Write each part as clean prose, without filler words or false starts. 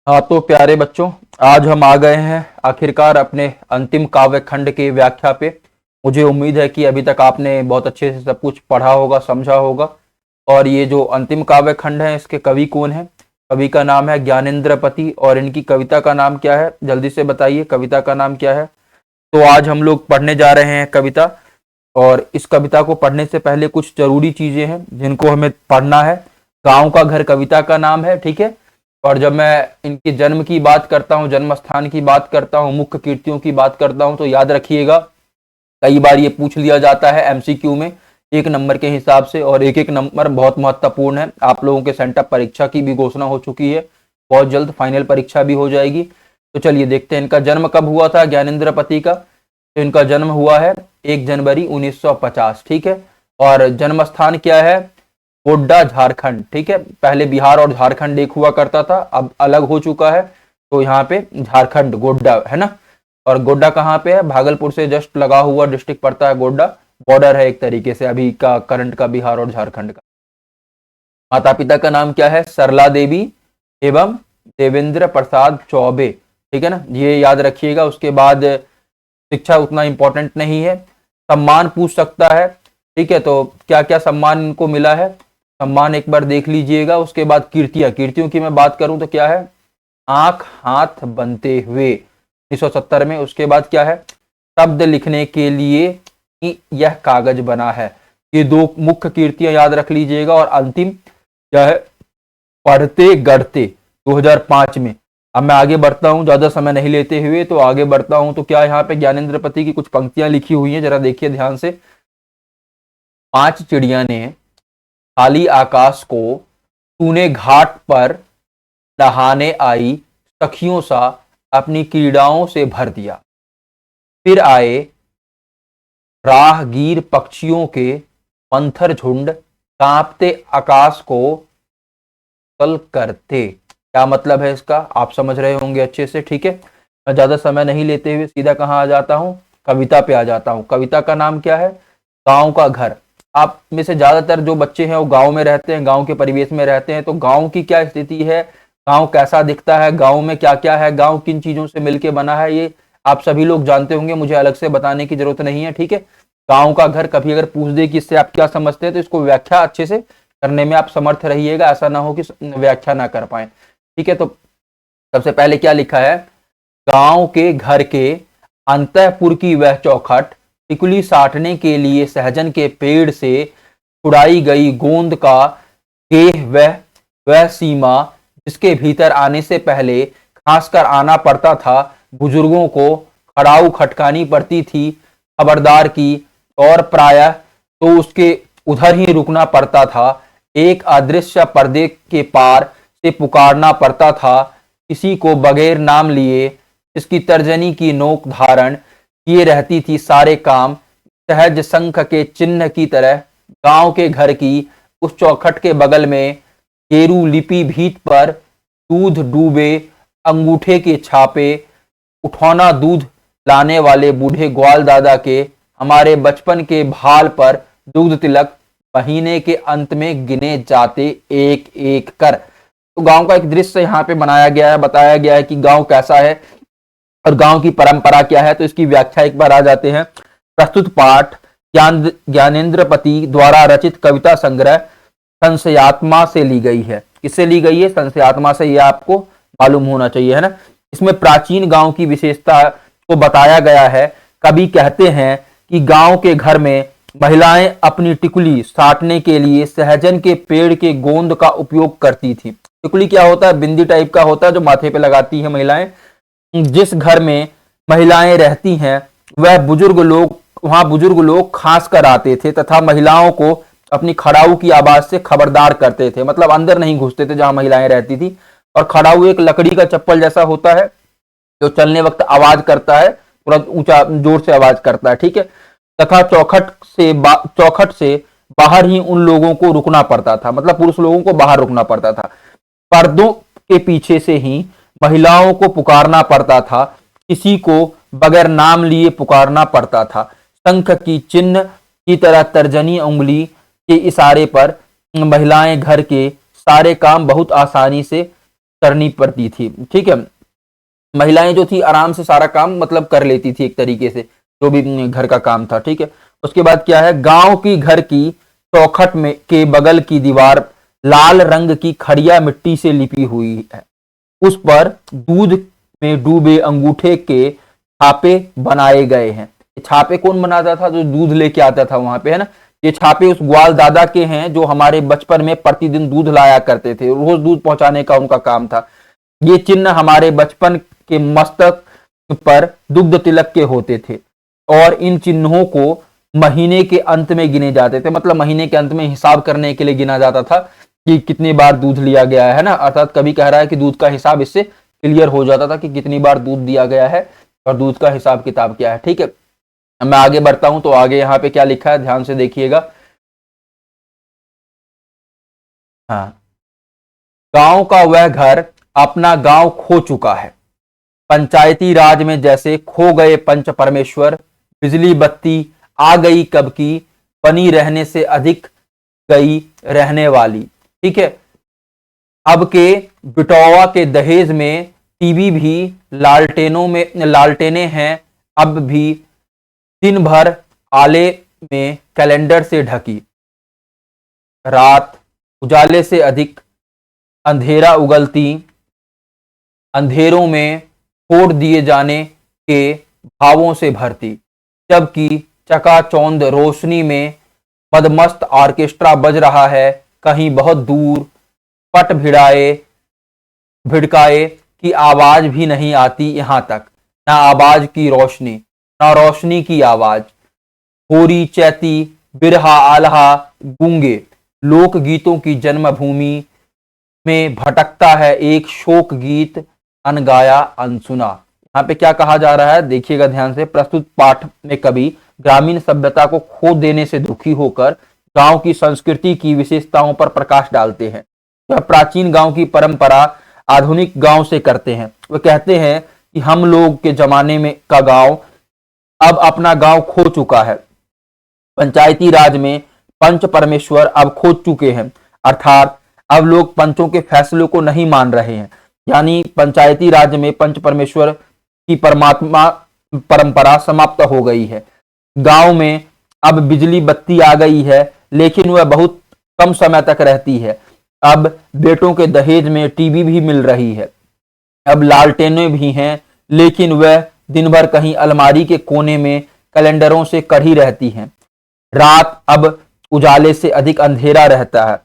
हाँ तो प्यारे बच्चों, आज हम आ गए हैं आखिरकार अपने अंतिम काव्य खंड की व्याख्या पे। मुझे उम्मीद है कि अभी तक आपने बहुत अच्छे से सब कुछ पढ़ा होगा, समझा होगा। और ये जो अंतिम काव्य खंड है, इसके कवि कौन है? कवि का नाम है ज्ञानेंद्रपति। और इनकी कविता का नाम क्या है? जल्दी से बताइए, कविता का नाम क्या है? तो आज हम लोग पढ़ने जा रहे हैं कविता। और इस कविता को पढ़ने से पहले कुछ जरूरी चीजें हैं जिनको हमें पढ़ना है। गांव का घर कविता का नाम है, ठीक है। और जब मैं इनके जन्म की बात करता हूँ, जन्म स्थान की बात करता हूँ, मुख्य कीर्तियों की बात करता हूँ, तो याद रखिएगा कई बार ये पूछ लिया जाता है एमसीक्यू में, एक नंबर के हिसाब से। और एक एक नंबर बहुत महत्वपूर्ण है। आप लोगों के सेंटअप परीक्षा की भी घोषणा हो चुकी है, बहुत जल्द फाइनल परीक्षा भी हो जाएगी। तो चलिए देखते हैं इनका जन्म कब हुआ था ज्ञानेंद्रपति का। तो इनका जन्म हुआ है 1 जनवरी 1950, ठीक है। और जन्म स्थान क्या है? गोड्डा, झारखंड, ठीक है। पहले बिहार और झारखंड एक हुआ करता था, अब अलग हो चुका है। तो यहाँ पे झारखंड गोड्डा है ना। और गोड्डा कहाँ पे है? भागलपुर से जस्ट लगा हुआ डिस्ट्रिक्ट पड़ता है गोड्डा। बॉर्डर है एक तरीके से अभी का करंट का बिहार और झारखंड का। माता पिता का नाम क्या है? सरला देवी एवं देवेंद्र प्रसाद चौबे, ठीक है ना, ये याद रखिएगा। उसके बाद शिक्षा उतना इंपॉर्टेंट नहीं है। सम्मान पूछ सकता है, ठीक है। तो क्या क्या सम्मान इनको मिला है, सम्मान एक बार देख लीजिएगा। उसके बाद कीर्तियां, कीर्तियों की मैं बात करूं तो क्या है? आंख हाथ बनते हुए 1970 में। उसके बाद क्या है? शब्द लिखने के लिए ही यह कागज बना है। ये दो मुख्य कीर्तियां याद रख लीजिएगा। और अंतिम क्या है? पढ़ते गढ़ते 2005 में। अब मैं आगे बढ़ता हूं ज्यादा समय नहीं लेते हुए, तो आगे बढ़ता हूं तो क्या यहाँ पे ज्ञानेंद्रपति की कुछ पंक्तियां लिखी हुई हैं, जरा देखिए ध्यान से। 5 चिड़िया ने खाली आकाश को तूने घाट पर नहाने आई सखियों सा अपनी क्रीड़ाओं से भर दिया। फिर आए राहगीर पक्षियों के मंथर झुंड कांपते आकाश को कल करते। क्या मतलब है इसका? आप समझ रहे होंगे अच्छे से, ठीक है। मैं ज्यादा समय नहीं लेते हुए सीधा कहाँ आ जाता हूँ? कविता पे आ जाता हूँ। कविता का नाम क्या है? गांव का घर। आप में से ज्यादातर जो बच्चे हैं वो गांव में रहते हैं, गांव के परिवेश में रहते हैं। तो गांव की क्या स्थिति है, गांव कैसा दिखता है, गांव में क्या क्या है, गांव किन चीजों से मिलकर बना है, ये आप सभी लोग जानते होंगे, मुझे अलग से बताने की जरूरत नहीं है, ठीक है। गांव का घर कभी अगर पूछ दे कि इससे आप क्या समझते हैं, तो इसको व्याख्या अच्छे से करने में आप समर्थ रहिएगा, ऐसा ना हो कि व्याख्या ना कर पाए, ठीक है। तो सबसे पहले क्या लिखा है? गांव के घर के अंतःपुर की वह चौखट, टिकुली साटने के लिए सहजन के पेड़ से छुड़ाई गई गोंद का गेह, वह सीमा जिसके भीतर आने से पहले खास कर आना पड़ता था। बुजुर्गों को खड़ाऊ खटकानी पड़ती थी खबरदार की, और प्रायः तो उसके उधर ही रुकना पड़ता था। एक अदृश्य पर्दे के पार से पुकारना पड़ता था किसी को बगैर नाम लिए। इसकी तर्जनी की नोक धारण किए रहती थी सारे काम, सहज शंख के चिन्ह की तरह। गांव के घर की उस चौखट के बगल में केरू लिपि भीत पर दूध डूबे अंगूठे के छापे, उठौना दूध लाने वाले बूढ़े ग्वाल दादा के हमारे बचपन के भाल पर दुग्ध तिलक महीने के अंत में गिने जाते एक एक कर। तो गांव का एक दृश्य यहाँ पे बनाया गया है, बताया गया है कि गांव कैसा है और गांव की परंपरा क्या है। तो इसकी व्याख्या एक बार आ जाते हैं। प्रस्तुत पाठ ज्ञानेंद्रपति द्वारा रचित कविता संग्रह संशयात्मा से ली गई है। किससे ली गई है? संशयात्मा से, यह आपको मालूम होना चाहिए, है ना। इसमें प्राचीन गांव की विशेषता को बताया गया है। कवि कहते हैं कि गांव के घर में महिलाएं अपनी टिकुली साटने के लिए सहजन के पेड़ के गोंद का उपयोग करती थी। टिकुली क्या होता है? बिंदी टाइप का होता है जो माथे पे लगाती है महिलाएं। जिस घर में महिलाएं रहती हैं वह बुजुर्ग लोग खास कर आते थे तथा महिलाओं को अपनी खड़ाऊ की आवाज से खबरदार करते थे। मतलब अंदर नहीं घुसते थे जहां महिलाएं रहती थी। और खड़ाऊ एक लकड़ी का चप्पल जैसा होता है जो चलने वक्त आवाज करता है, थोड़ा ऊंचा जोर से आवाज करता है, ठीक है। तथा चौखट से बाहर ही उन लोगों को रुकना पड़ता था, मतलब पुरुष लोगों को बाहर रुकना पड़ता था। पर्दों के पीछे से ही महिलाओं को पुकारना पड़ता था, किसी को बगैर नाम लिए पुकारना पड़ता था। शंख की चिन्ह की तरह तर्जनी उंगली के इशारे पर महिलाएं घर के सारे काम बहुत आसानी से करनी पड़ती थी। ठीक है, महिलाएं जो थी आराम से सारा काम मतलब कर लेती थी एक तरीके से, जो भी घर का काम था। ठीक है, उसके बाद क्या है, गांव की घर की चौखट में के बगल की दीवार लाल रंग की खड़िया मिट्टी से लिपी हुई है। उस पर दूध में डूबे अंगूठे के छापे बनाए गए हैं। ये छापे कौन बनाता था? जो दूध लेके आता था वहां पे, है ना। ये छापे उस ग्वाल दादा के हैं जो हमारे बचपन में प्रतिदिन दूध लाया करते थे, रोज दूध पहुंचाने का उनका काम था। ये चिन्ह हमारे बचपन के मस्तक पर दुग्ध तिलक के होते थे और इन चिन्हों को महीने के अंत में गिने जाते थे। मतलब महीने के अंत में हिसाब करने के लिए गिना जाता था कि कितनी बार दूध लिया गया है ना। अर्थात कभी कह रहा है कि दूध का हिसाब इससे क्लियर हो जाता था कि कितनी बार दूध दिया गया है और दूध का हिसाब किताब क्या है। ठीक है, मैं आगे बढ़ता हूं तो आगे यहाँ पे क्या लिखा है ध्यान से देखिएगा। हाँ, गांव का वह घर अपना गांव खो चुका है। पंचायती राज में जैसे खो गए पंच परमेश्वर, बिजली बत्ती आ गई कब की, बनी रहने से अधिक गई रहने वाली। ठीक है, अब के बिटौवा के दहेज में टीवी भी लालटेनें हैं अब भी, दिन भर आले में कैलेंडर से ढकी, रात उजाले से अधिक अंधेरा उगलती, अंधेरों में फोड़ दिए जाने के भावों से भरती, जबकि चकाचौंध रोशनी में मदमस्त ऑर्केस्ट्रा बज रहा है कहीं बहुत दूर, पट भिड़काए की आवाज भी नहीं आती यहां तक, ना आवाज की रोशनी ना रोशनी की आवाज। होरी चैती बिरहा आल्हा गूंगे लोक गीतों की जन्मभूमि में भटकता है एक शोक गीत अनगाया अनसुना। यहाँ पे क्या कहा जा रहा है देखिएगा ध्यान से। प्रस्तुत पाठ में कवि ग्रामीण सभ्यता को खो देने से दुखी होकर गांव की संस्कृति की विशेषताओं पर प्रकाश डालते हैं। वह प्राचीन गांव की परंपरा आधुनिक गांव से करते हैं। वह कहते हैं कि हम लोग के जमाने में का गांव अब अपना गांव खो चुका है। पंचायती राज में पंच परमेश्वर अब खो चुके हैं, अर्थात अब लोग पंचों के फैसलों को नहीं मान रहे हैं। यानी पंचायती राज में पंच परमेश्वर की परमात्मा परंपरा समाप्त हो गई है। गांव में अब बिजली बत्ती आ गई है लेकिन वह बहुत कम समय तक रहती है। अब बेटों के दहेज में टीवी भी मिल रही है। अब लालटेनें भी हैं लेकिन वह दिन भर कहीं अलमारी के कोने में कैलेंडरों से कड़ी रहती हैं। रात अब उजाले से अधिक अंधेरा रहता है,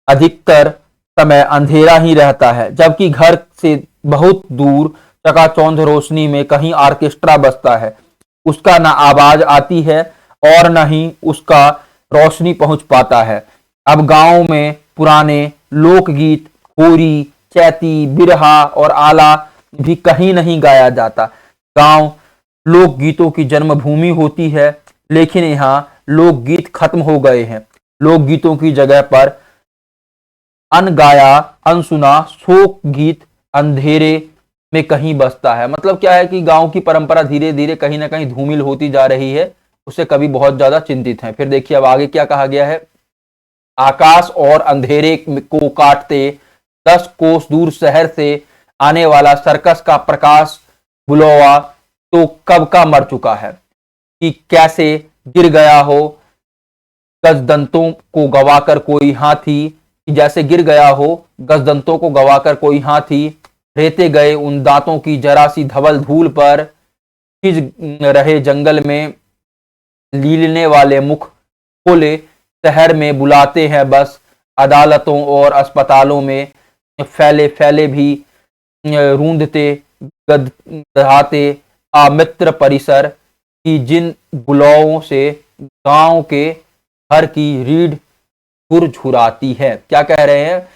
अधिकतर समय अंधेरा ही रहता है, जबकि घर से बहुत दूर चकाचौंध रोशनी में कहीं ऑर्केस्ट्रा बजता है। उसका ना आवाज आती है और न ही उसका रोशनी पहुंच पाता है। अब गांव में पुराने लोकगीत, होरी, चैती, बिरहा और आला भी कहीं नहीं गाया जाता। गांव लोकगीतों की जन्मभूमि होती है लेकिन यहाँ लोकगीत खत्म हो गए हैं। लोकगीतों की जगह पर अनगाया अनसुना शोक गीत अंधेरे में कहीं बसता है। मतलब क्या है कि गांव की परंपरा धीरे धीरे कहीं ना कहीं धूमिल होती जा रही है। उससे कवि बहुत ज्यादा चिंतित हैं। फिर देखिए अब आगे क्या कहा गया है। आकाश और अंधेरे को काटते 10 कोस दूर शहर से आने वाला सर्कस का प्रकाश बुलौआ तो कब का मर चुका है कि कैसे गिर गया हो गजदंतों को गवाकर कोई हाथी, जैसे गिर गया हो गजदंतों को गवाकर कोई हाथी, रेते गए उन दांतों की जरा सी धवल धूल पर, खिज रहे जंगल में लीलने वाले मुख खोले शहर में बुलाते हैं बस, अदालतों और अस्पतालों में फैले फैले भी रूंधते गदहाते आमित्र परिसर की जिन बुलाओं से गांव के घर की रीढ़ झुरझुराती है। क्या कह रहे हैं,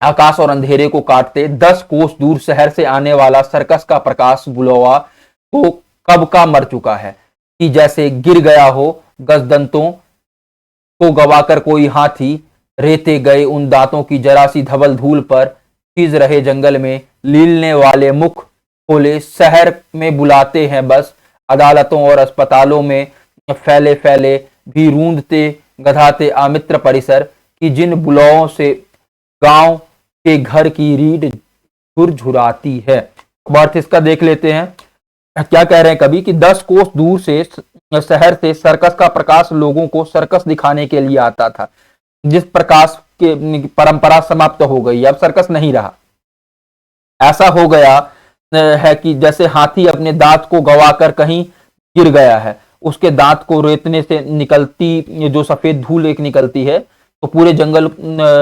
आकाश और अंधेरे को काटते 10 कोस दूर शहर से आने वाला सर्कस का प्रकाश बुलौआ तो कब का मर चुका है कि जैसे गिर गया हो गजदंतों को गवाकर कोई हाथी, रेते गए उन दांतों की जरा सी धवल धूल पर, खिज रहे जंगल में लीलने वाले मुख खोले शहर में बुलाते हैं बस, अदालतों और अस्पतालों में फैले फैले भी रूंधते गधाते आमित्र परिसर की जिन बुलाओं से गांव के घर की रीढ़ झुरझुराती है। अब अर्थ इसका देख लेते हैं। क्या कह रहे हैं कवि कि 10 कोस दूर से शहर से सर्कस का प्रकाश लोगों को सर्कस दिखाने के लिए आता था। जिस प्रकाश के परंपरा समाप्त हो गई, अब सर्कस नहीं रहा। ऐसा हो गया है कि जैसे हाथी अपने दांत को गवाकर कहीं गिर गया है, उसके दांत को रेतने से निकलती जो सफेद धूल एक निकलती है तो पूरे जंगल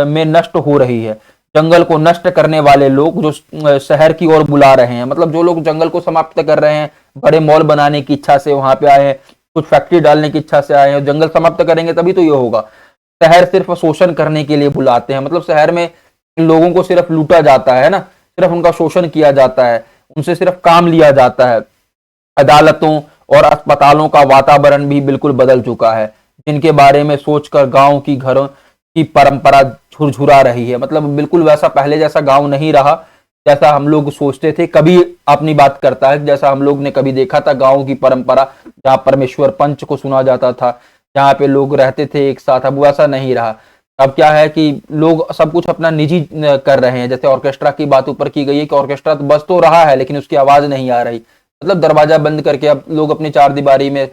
में नष्ट हो रही है। जंगल को नष्ट करने वाले लोग जो शहर की ओर बुला रहे हैं, मतलब जो लोग जंगल को समाप्त कर रहे हैं, बड़े मॉल बनाने की इच्छा से वहां पे आए हैं, कुछ फैक्ट्री डालने की इच्छा से आए हैं, जंगल समाप्त करेंगे तभी तो ये होगा। शहर सिर्फ शोषण करने के लिए बुलाते हैं, मतलब शहर में लोगों को सिर्फ लूटा जाता है ना, सिर्फ उनका शोषण किया जाता है, उनसे सिर्फ काम लिया जाता है। अदालतों और अस्पतालों का वातावरण भी बिल्कुल बदल चुका है, जिनके बारे में सोचकर गांव की घरों की परंपरा झुरझुरा रही है। मतलब बिल्कुल वैसा पहले जैसा गांव नहीं रहा जैसा हम लोग सोचते थे। कभी अपनी बात करता है जैसा हम लोग ने कभी देखा था गांव की परंपरा, जहाँ परमेश्वर पंच को सुना जाता था, जहाँ पे लोग रहते थे एक साथ, अब वैसा नहीं रहा। अब क्या है कि लोग सब कुछ अपना निजी कर रहे हैं। जैसे ऑर्केस्ट्रा की बात ऊपर की गई है कि ऑर्केस्ट्रा तो बज तो रहा है लेकिन उसकी आवाज नहीं आ रही, मतलब दरवाजा बंद करके अब लोग अपनी चार दीवारी में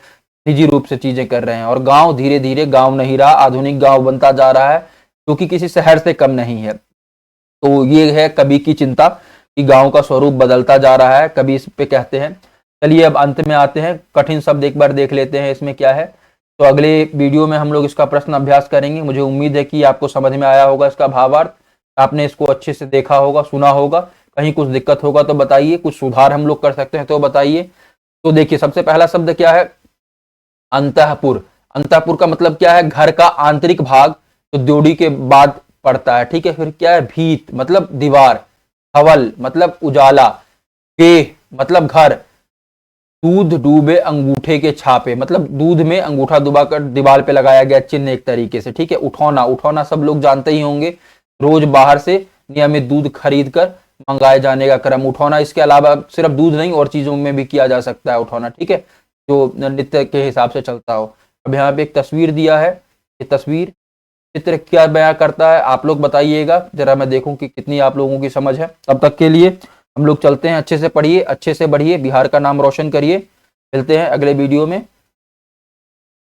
निजी रूप से चीजें कर रहे हैं। और गांव धीरे धीरे गांव नहीं रहा, आधुनिक गांव बनता जा रहा है, जो कि किसी शहर से कम नहीं है। तो ये है कवि की चिंता कि गांव का स्वरूप बदलता जा रहा है, कवि इस पे कहते हैं। चलिए अब अंत में आते हैं, कठिन शब्द एक बार देख लेते हैं इसमें क्या है। तो अगले वीडियो में हम लोग इसका प्रश्न अभ्यास करेंगे। मुझे उम्मीद है कि आपको समझ में आया होगा इसका भावार्थ, आपने इसको अच्छे से देखा होगा, सुना होगा। कहीं कुछ दिक्कत होगा तो बताइए, कुछ सुधार हम लोग कर सकते हैं तो बताइए। तो देखिए सबसे पहला शब्द क्या है, अंतःपुर। अंतःपुर का मतलब क्या है, घर का आंतरिक भाग जो ड्योढ़ी के बाद पड़ता है, ठीक है। फिर क्या है, भीत मतलब दीवार, हवल मतलब उजाला, गेह मतलब घर, दूध डूबे अंगूठे के छापे मतलब दूध में अंगूठा डुबाकर दीवार पे लगाया गया चिन्ह एक तरीके से, ठीक है। उठौना, उठौना सब लोग जानते ही होंगे, रोज बाहर से नियमित दूध खरीद कर मंगाए जाने का क्रम उठौना। इसके अलावा सिर्फ दूध नहीं और चीजों में भी किया जा सकता है उठौना, ठीक है, जो नित्य के हिसाब से चलता हो। अब यहाँ पे एक तस्वीर दिया है, ये तस्वीर चित्र क्या बयां करता है आप लोग बताइएगा, जरा मैं देखूं कि कितनी आप लोगों की समझ है। तब तक के लिए हम लोग चलते हैं, अच्छे से पढ़िए, अच्छे से बढ़िए, बिहार का नाम रोशन करिए। मिलते हैं अगले वीडियो में।